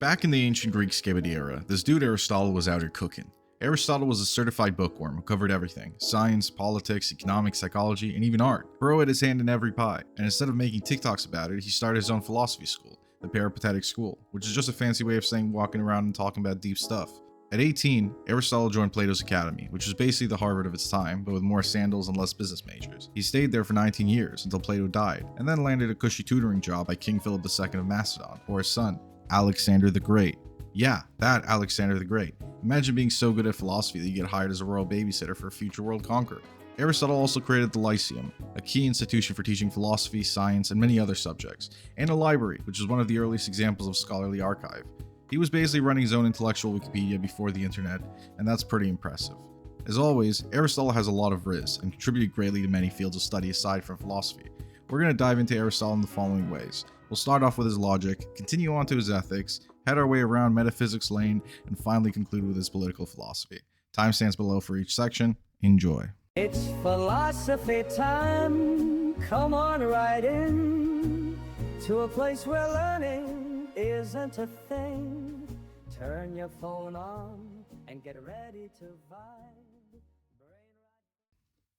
Back in the ancient Greek skibidi era, this dude Aristotle was out here cooking. Aristotle was a certified bookworm who covered everything: science, politics, economics, psychology, and even art. Bro had his hand in every pie, and instead of making TikToks about it, he started his own philosophy school, the Peripatetic School, which is just a fancy way of saying walking around and talking about deep stuff. At 18, Aristotle joined Plato's Academy, which was basically the Harvard of its time, but with more sandals and less business majors. He stayed there for 19 years until Plato died, and then landed a cushy tutoring job by King Philip II of Macedon, or his son, Alexander the Great. Yeah, that Alexander the Great. Imagine being so good at philosophy that you get hired as a royal babysitter for a future world conqueror. Aristotle also created the Lyceum, a key institution for teaching philosophy, science, and many other subjects, and a library, which is one of the earliest examples of scholarly archive. He was basically running his own intellectual Wikipedia before the internet, and that's pretty impressive. As always, Aristotle has a lot of rizz and contributed greatly to many fields of study aside from philosophy. We're going to dive into Aristotle in the following ways. We'll start off with his logic, continue on to his ethics, head our way around metaphysics lane, and finally conclude with his political philosophy. Timestamps below for each section. Enjoy. It's philosophy time. Come on right in to a place where learning isn't a thing. Turn your phone on and get ready to vibe.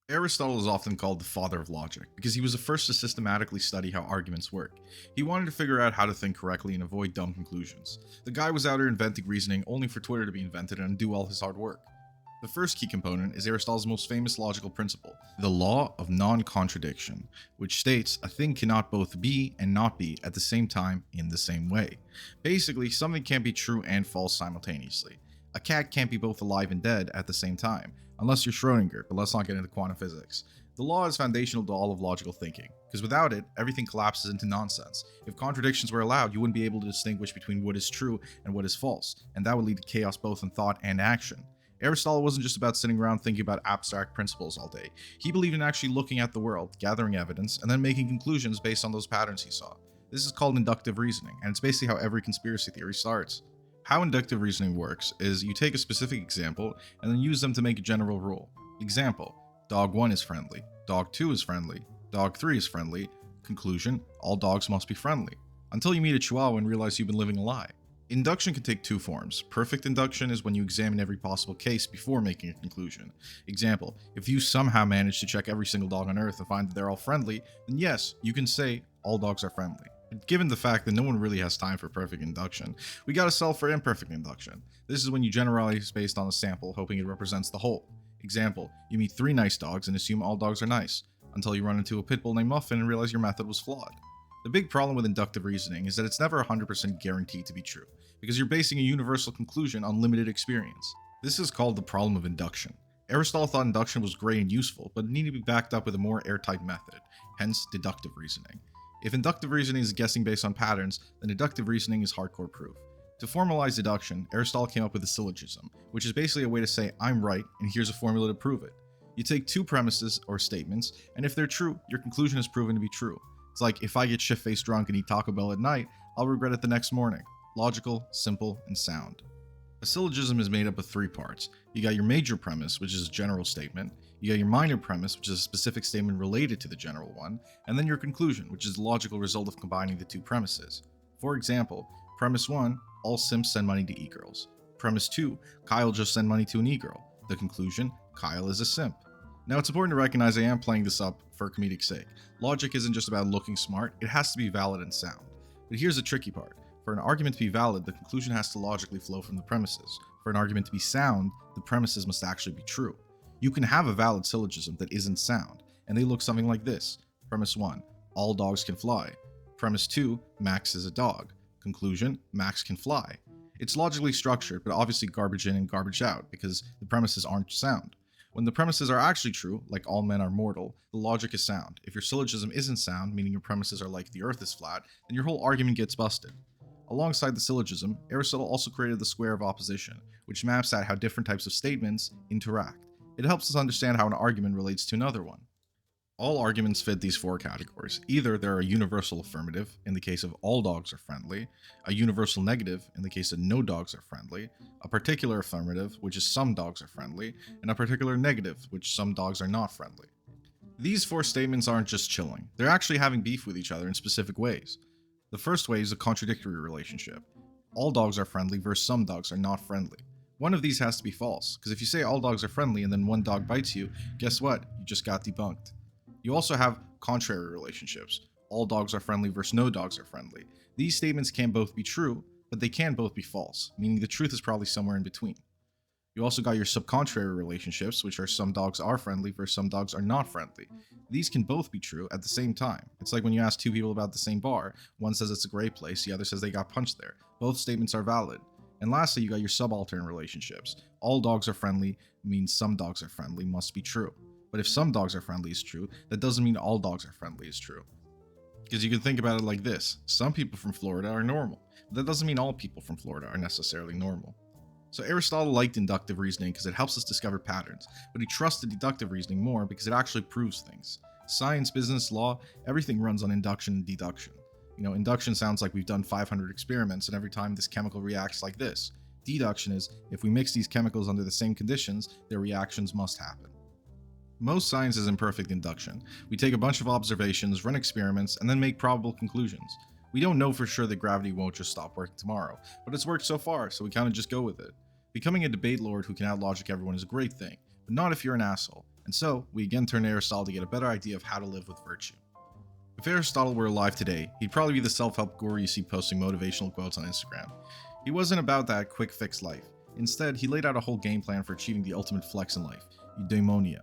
Aristotle is often called the father of logic because he was the first to systematically study how arguments work. He wanted to figure out how to think correctly and avoid dumb conclusions. The guy was out here inventing reasoning only for Twitter to be invented and undo all his hard work. The first key component is Aristotle's most famous logical principle, the law of non-contradiction, which states a thing cannot both be and not be at the same time in the same way. Basically, something can't be true and false simultaneously. A cat can't be both alive and dead at the same time, unless you're Schrodinger, but let's not get into quantum physics. The law is foundational to all of logical thinking, because without it, everything collapses into nonsense. If contradictions were allowed, you wouldn't be able to distinguish between what is true and what is false, and that would lead to chaos both in thought and action. Aristotle wasn't just about sitting around thinking about abstract principles all day. He believed in actually looking at the world, gathering evidence, and then making conclusions based on those patterns he saw. This is called inductive reasoning, and it's basically how every conspiracy theory starts. How inductive reasoning works is you take a specific example and then use them to make a general rule. Example: dog 1 is friendly, dog 2 is friendly, dog 3 is friendly. Conclusion: all dogs must be friendly. Until you meet a chihuahua and realize you've been living a lie. Induction can take two forms. Perfect induction is when you examine every possible case before making a conclusion. Example: if you somehow manage to check every single dog on earth and find that they're all friendly, then yes, you can say all dogs are friendly. But given the fact that no one really has time for perfect induction, we gotta settle for imperfect induction. This is when you generalize based on a sample, hoping it represents the whole. Example: you meet 3 nice dogs and assume all dogs are nice, until you run into a pit bull named Muffin and realize your method was flawed. The big problem with inductive reasoning is that it's never 100% guaranteed to be true, because you're basing a universal conclusion on limited experience. This is called the problem of induction. Aristotle thought induction was great and useful, but it needed to be backed up with a more airtight method, hence deductive reasoning. If inductive reasoning is guessing based on patterns, then deductive reasoning is hardcore proof. To formalize deduction, Aristotle came up with a syllogism, which is basically a way to say I'm right and here's a formula to prove it. You take two premises or statements, and if they're true, your conclusion is proven to be true. It's like, if I get shit-faced drunk and eat Taco Bell at night, I'll regret it the next morning. Logical, simple, and sound. A syllogism is made up of 3 parts. You got your major premise, which is a general statement. You got your minor premise, which is a specific statement related to the general one. And then your conclusion, which is the logical result of combining the 2 premises. For example, premise 1, all simps send money to e-girls. Premise 2, Kyle just sent money to an e-girl. The conclusion, Kyle is a simp. Now, it's important to recognize I am playing this up for comedic sake. Logic isn't just about looking smart, it has to be valid and sound. But here's the tricky part. For an argument to be valid, the conclusion has to logically flow from the premises. For an argument to be sound, the premises must actually be true. You can have a valid syllogism that isn't sound, and they look something like this. Premise 1, all dogs can fly. Premise 2, Max is a dog. Conclusion, Max can fly. It's logically structured, but obviously garbage in and garbage out, because the premises aren't sound. When the premises are actually true, like all men are mortal, the logic is sound. If your syllogism isn't sound, meaning your premises are like the earth is flat, then your whole argument gets busted. Alongside the syllogism, Aristotle also created the square of opposition, which maps out how different types of statements interact. It helps us understand how an argument relates to another one. All arguments fit these 4 categories. Either they're a universal affirmative, in the case of all dogs are friendly, a universal negative, in the case of no dogs are friendly, a particular affirmative, which is some dogs are friendly, and a particular negative, which some dogs are not friendly. These 4 statements aren't just chilling, they're actually having beef with each other in specific ways. The first way is a contradictory relationship. all dogs are friendly versus some dogs are not friendly. One of these has to be false, because if you say all dogs are friendly and then one dog bites you, guess what? You just got debunked. You also have contrary relationships. All dogs are friendly versus no dogs are friendly. These statements can both be true, but they can both be false, meaning the truth is probably somewhere in between. You also got your subcontrary relationships, which are some dogs are friendly versus some dogs are not friendly. These can both be true at the same time. It's like when you ask two people about the same bar, one says it's a great place, the other says they got punched there. Both statements are valid. And lastly, you got your subaltern relationships. All dogs are friendly means some dogs are friendly must be true. But if some dogs are friendly is true, that doesn't mean all dogs are friendly is true. Because you can think about it like this. Some people from Florida are normal. But that doesn't mean all people from Florida are necessarily normal. So Aristotle liked inductive reasoning because it helps us discover patterns, but he trusted deductive reasoning more because it actually proves things. Science, business, law, everything runs on induction and deduction. Induction sounds like we've done 500 experiments and every time this chemical reacts like this. Deduction is, if we mix these chemicals under the same conditions, their reactions must happen. Most science is imperfect induction. We take a bunch of observations, run experiments, and then make probable conclusions. We don't know for sure that gravity won't just stop working tomorrow, but it's worked so far, so we kind of just go with it. Becoming a debate lord who can out-logic everyone is a great thing, but not if you're an asshole. And so, we again turn to Aristotle to get a better idea of how to live with virtue. If Aristotle were alive today, he'd probably be the self-help guru you see posting motivational quotes on Instagram. He wasn't about that quick fix life. Instead, he laid out a whole game plan for achieving the ultimate flex in life, eudaimonia.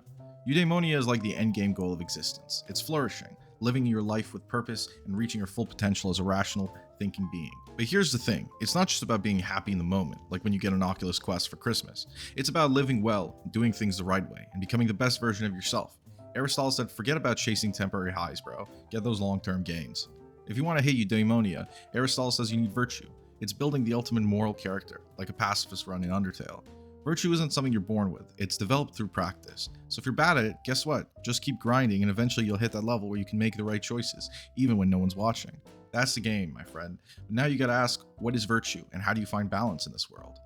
Eudaimonia is like the endgame goal of existence. It's flourishing, living your life with purpose, and reaching your full potential as a rational, thinking being. But here's the thing, it's not just about being happy in the moment, like when you get an Oculus Quest for Christmas. It's about living well, doing things the right way, and becoming the best version of yourself. Aristotle said, forget about chasing temporary highs, bro. Get those long-term gains. If you want to hit eudaimonia, Aristotle says you need virtue. It's building the ultimate moral character, like a pacifist run in Undertale. Virtue isn't something you're born with, it's developed through practice. So if you're bad at it, guess what? Just keep grinding and eventually you'll hit that level where you can make the right choices, even when no one's watching. That's the game, my friend. But now you gotta ask, what is virtue and how do you find balance in this world?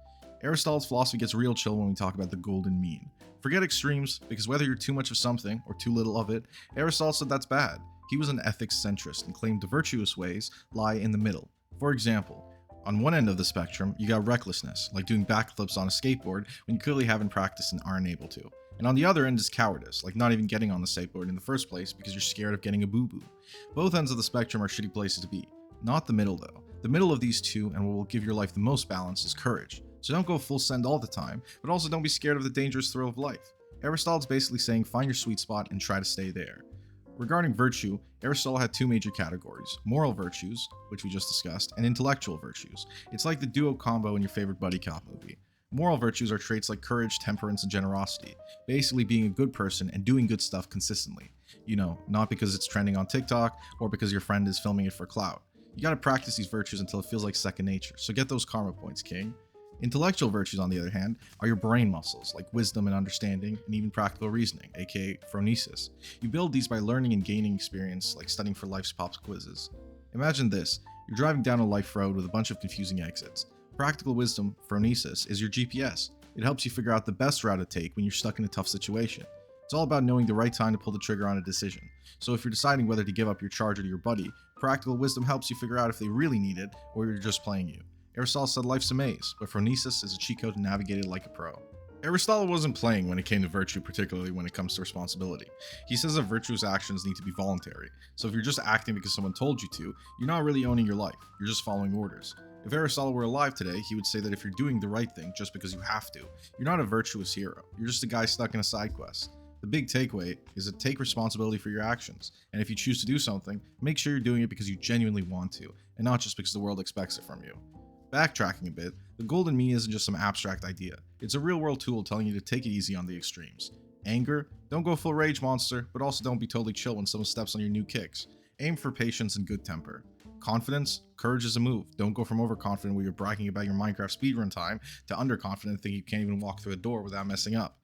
Aristotle's philosophy gets real chill when we talk about the golden mean. Forget extremes, because whether you're too much of something or too little of it, Aristotle said that's bad. He was an ethics centrist and claimed the virtuous ways lie in the middle. For example, on one end of the spectrum, you got recklessness, like doing backflips on a skateboard when you clearly haven't practiced and aren't able to. And on the other end is cowardice, like not even getting on the skateboard in the first place because you're scared of getting a boo-boo. Both ends of the spectrum are shitty places to be. Not the middle though. The middle of these two and what will give your life the most balance is courage. So don't go full send all the time, but also don't be scared of the dangerous thrill of life. Aristotle's basically saying find your sweet spot and try to stay there. Regarding virtue, Aristotle had two major categories, moral virtues, which we just discussed, and intellectual virtues. It's like the duo combo in your favorite buddy cop movie. Moral virtues are traits like courage, temperance, and generosity, basically being a good person and doing good stuff consistently. Not because it's trending on TikTok or because your friend is filming it for clout. You gotta practice these virtues until it feels like second nature, so get those karma points, king. Intellectual virtues, on the other hand, are your brain muscles, like wisdom and understanding, and even practical reasoning, aka phronesis. You build these by learning and gaining experience, like studying for life's pop quizzes. Imagine this, you're driving down a life road with a bunch of confusing exits. Practical wisdom, phronesis, is your GPS. It helps you figure out the best route to take when you're stuck in a tough situation. It's all about knowing the right time to pull the trigger on a decision. So if you're deciding whether to give up your charger to your buddy, practical wisdom helps you figure out if they really need it or you're just playing you. Aristotle said life's a maze, but phronesis is a cheat code to navigate it like a pro. Aristotle wasn't playing when it came to virtue, particularly when it comes to responsibility. He says that virtuous actions need to be voluntary, so if you're just acting because someone told you to, you're not really owning your life, you're just following orders. If Aristotle were alive today, he would say that if you're doing the right thing just because you have to, you're not a virtuous hero, you're just a guy stuck in a side quest. The big takeaway is to take responsibility for your actions, and if you choose to do something, make sure you're doing it because you genuinely want to, and not just because the world expects it from you. Backtracking a bit, the golden mean isn't just some abstract idea. It's a real-world tool telling you to take it easy on the extremes. Anger, don't go full rage monster, but also don't be totally chill when someone steps on your new kicks. Aim for patience and good temper. Confidence, courage is a move. Don't go from overconfident where you're bragging about your Minecraft speedrun time to underconfident thinking you can't even walk through a door without messing up.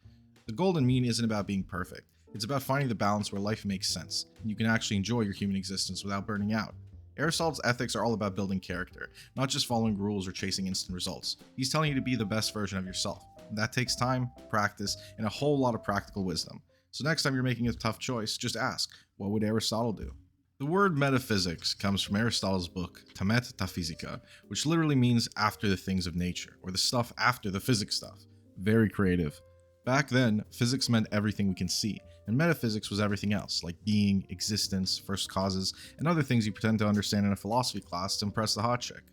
The golden mean isn't about being perfect. It's about finding the balance where life makes sense, and you can actually enjoy your human existence without burning out. Aristotle's ethics are all about building character, not just following rules or chasing instant results. He's telling you to be the best version of yourself. And that takes time, practice, and a whole lot of practical wisdom. So next time you're making a tough choice, just ask, what would Aristotle do? The word metaphysics comes from Aristotle's book, Ta Metaphysica, which literally means after the things of nature, or the stuff after the physics stuff. Very creative. Back then, physics meant everything we can see, and metaphysics was everything else, like being, existence, first causes, and other things you pretend to understand in a philosophy class to impress the hot chick.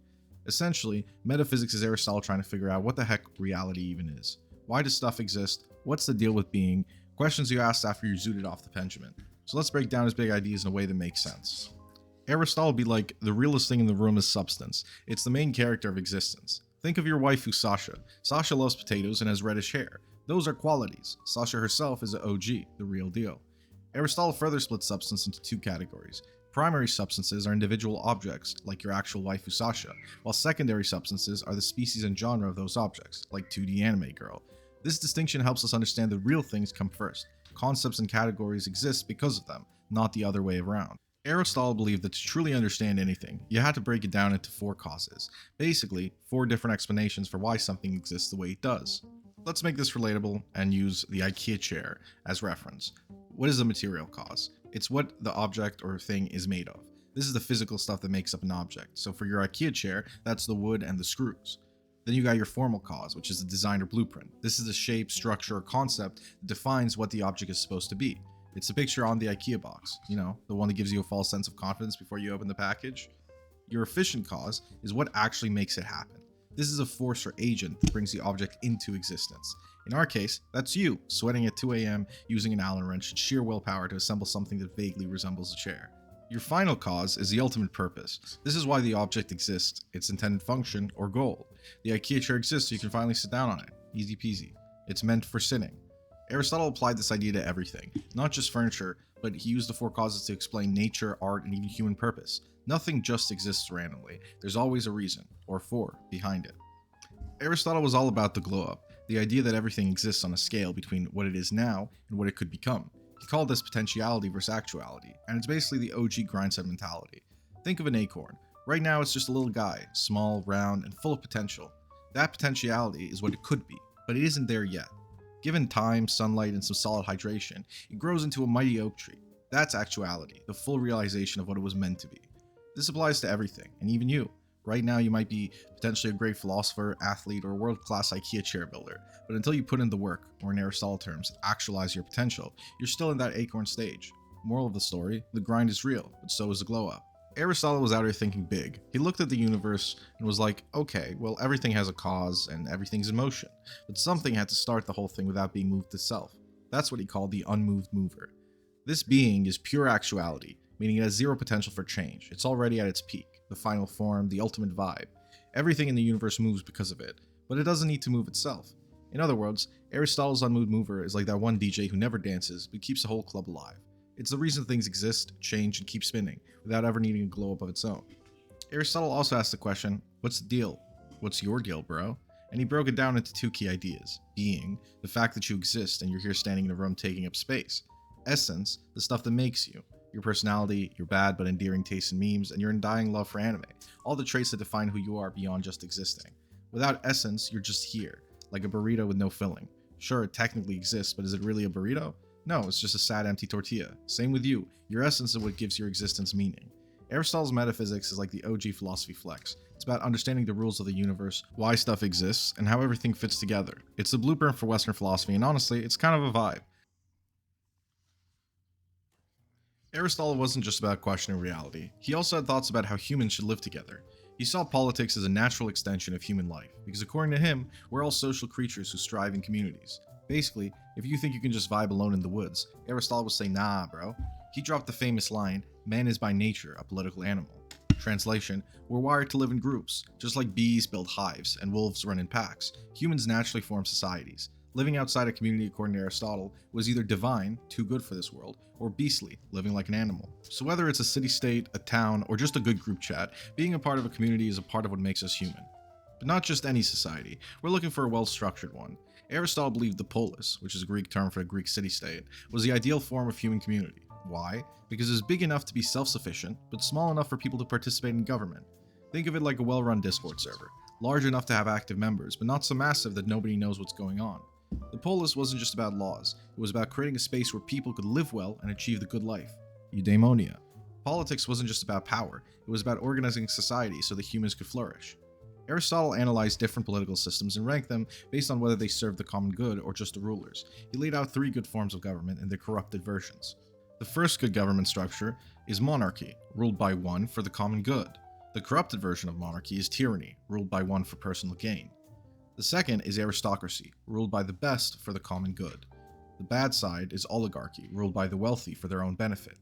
Essentially, metaphysics is Aristotle trying to figure out what the heck reality even is. Why does stuff exist? What's the deal with being? Questions you asked after you zooted off the Pendulum. So let's break down his big ideas in a way that makes sense. Aristotle would be like, the realest thing in the room is substance. It's the main character of existence. Think of your waifu Sasha. Sasha loves potatoes and has reddish hair. Those are qualities. Sasha herself is an OG, the real deal. Aristotle further splits substance into two categories. Primary substances are individual objects, like your actual waifu Sasha, while secondary substances are the species and genre of those objects, like 2D anime girl. This distinction helps us understand that real things come first. Concepts and categories exist because of them, not the other way around. Aristotle believed that to truly understand anything, you had to break it down into four causes. Basically, four different explanations for why something exists the way it does. Let's make this relatable and use the IKEA chair as reference. What is the material cause? It's what the object or thing is made of. This is the physical stuff that makes up an object. So for your IKEA chair, that's the wood and the screws. Then you got your formal cause, which is the design or blueprint. This is the shape, structure, or concept that defines what the object is supposed to be. It's the picture on the IKEA box, you know, the one that gives you a false sense of confidence before you open the package. Your efficient cause is what actually makes it happen. This is a force or agent that brings the object into existence. In our case, that's you, sweating at 2 a.m. using an Allen wrench and sheer willpower to assemble something that vaguely resembles a chair. Your final cause is the ultimate purpose. This is why the object exists, its intended function or goal. The IKEA chair exists so you can finally sit down on it. Easy peasy. It's meant for sitting. Aristotle applied this idea to everything, not just furniture, but he used the four causes to explain nature, art, and even human purpose. Nothing just exists randomly. There's always a reason, or four, behind it. Aristotle was all about the glow-up, the idea that everything exists on a scale between what it is now and what it could become. He called this potentiality versus actuality, and it's basically the OG grindset mentality. Think of an acorn. Right now it's just a little guy, small, round, and full of potential. That potentiality is what it could be, but it isn't there yet. Given time, sunlight, and some solid hydration, it grows into a mighty oak tree. That's actuality, the full realization of what it was meant to be. This applies to everything, and even you. Right now you might be potentially a great philosopher, athlete, or world-class IKEA chair builder, but until you put in the work, or in Aristotle terms, actualize your potential, you're still in that acorn stage. Moral of the story, the grind is real, but so is the glow-up. Aristotle was out here thinking big. He looked at the universe and was like, okay, well everything has a cause and everything's in motion, but something had to start the whole thing without being moved itself. That's what he called the unmoved mover. This being is pure actuality, meaning it has zero potential for change. It's already at its peak, the final form, the ultimate vibe. Everything in the universe moves because of it, but it doesn't need to move itself. In other words, Aristotle's unmoved mover is like that one DJ who never dances, but keeps the whole club alive. It's the reason things exist, change, and keep spinning, without ever needing a glow up of its own. Aristotle also asked the question, what's the deal? What's your deal, bro? And he broke it down into two key ideas. Being, the fact that you exist and you're here standing in a room taking up space. Essence, the stuff that makes you. Your personality, your bad but endearing taste in memes, and your undying love for anime. All the traits that define who you are beyond just existing. Without essence, you're just here, like a burrito with no filling. Sure, it technically exists, but is it really a burrito? No, it's just a sad empty tortilla. Same with you. Your essence is what gives your existence meaning. Aristotle's metaphysics is like the OG philosophy flex. It's about understanding the rules of the universe, why stuff exists, and how everything fits together. It's the blueprint for Western philosophy, and honestly, it's kind of a vibe. Aristotle wasn't just about questioning reality. He also had thoughts about how humans should live together. He saw politics as a natural extension of human life, because according to him, we're all social creatures who strive in communities. Basically, if you think you can just vibe alone in the woods, Aristotle would say, nah, bro. He dropped the famous line, man is by nature a political animal. Translation, we're wired to live in groups. Just like bees build hives and wolves run in packs, humans naturally form societies. Living outside a community, according to Aristotle, was either divine, too good for this world, or beastly, living like an animal. So whether it's a city-state, a town, or just a good group chat, being a part of a community is a part of what makes us human. But not just any society, we're looking for a well-structured one. Aristotle believed the polis, which is a Greek term for a Greek city-state, was the ideal form of human community. Why? Because it's big enough to be self-sufficient, but small enough for people to participate in government. Think of it like a well-run Discord server, large enough to have active members, but not so massive that nobody knows what's going on. The polis wasn't just about laws, it was about creating a space where people could live well and achieve the good life. Eudaimonia. Politics wasn't just about power, it was about organizing society so that humans could flourish. Aristotle analyzed different political systems and ranked them based on whether they served the common good or just the rulers. He laid out 3 good forms of government and their corrupted versions. The first good government structure is monarchy, ruled by one for the common good. The corrupted version of monarchy is tyranny, ruled by one for personal gain. The second is aristocracy, ruled by the best for the common good. The bad side is oligarchy, ruled by the wealthy for their own benefit.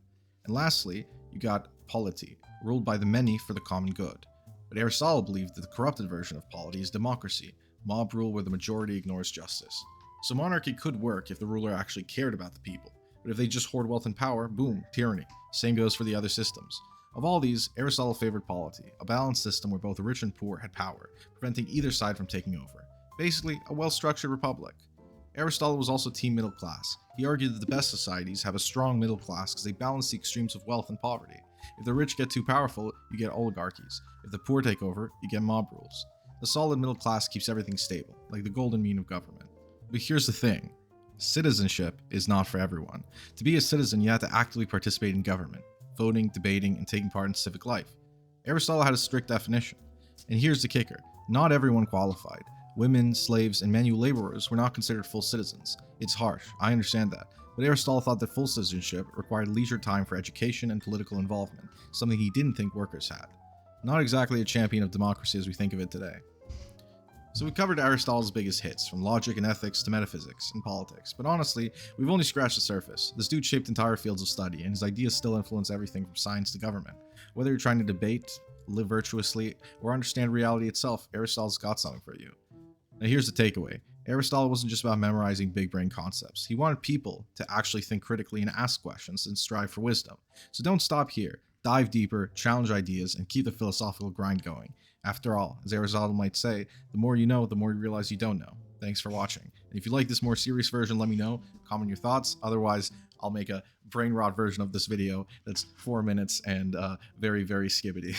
And lastly, you got polity, ruled by the many for the common good. But Aristotle believed that the corrupted version of polity is democracy, mob rule where the majority ignores justice. So monarchy could work if the ruler actually cared about the people, but if they just hoard wealth and power, boom, tyranny. Same goes for the other systems. Of all these, Aristotle favored polity, a balanced system where both rich and poor had power, preventing either side from taking over. Basically, a well-structured republic. Aristotle was also team middle class. He argued that the best societies have a strong middle class because they balance the extremes of wealth and poverty. If the rich get too powerful, you get oligarchies. If the poor take over, you get mob rules. The solid middle class keeps everything stable, like the golden mean of government. But here's the thing. Citizenship is not for everyone. To be a citizen, you have to actively participate in government, voting, debating, and taking part in civic life. Aristotle had a strict definition. And here's the kicker. Not everyone qualified. Women, slaves, and manual laborers were not considered full citizens. It's harsh, I understand that. But Aristotle thought that full citizenship required leisure time for education and political involvement, something he didn't think workers had. Not exactly a champion of democracy as we think of it today. So we covered Aristotle's biggest hits, from logic and ethics to metaphysics and politics, but honestly, we've only scratched the surface. This dude shaped entire fields of study, and his ideas still influence everything from science to government. Whether you're trying to debate, live virtuously, or understand reality itself, Aristotle's got something for you. Now here's the takeaway. Aristotle wasn't just about memorizing big brain concepts. He wanted people to actually think critically and ask questions and strive for wisdom. So don't stop here. Dive deeper, challenge ideas, and keep the philosophical grind going. After all, as Aristotle might say, the more you know, the more you realize you don't know. Thanks for watching. And if you like this more serious version, let me know. Comment your thoughts. Otherwise, I'll make a Brainrot version of this video that's 4 minutes and very, very skibbity.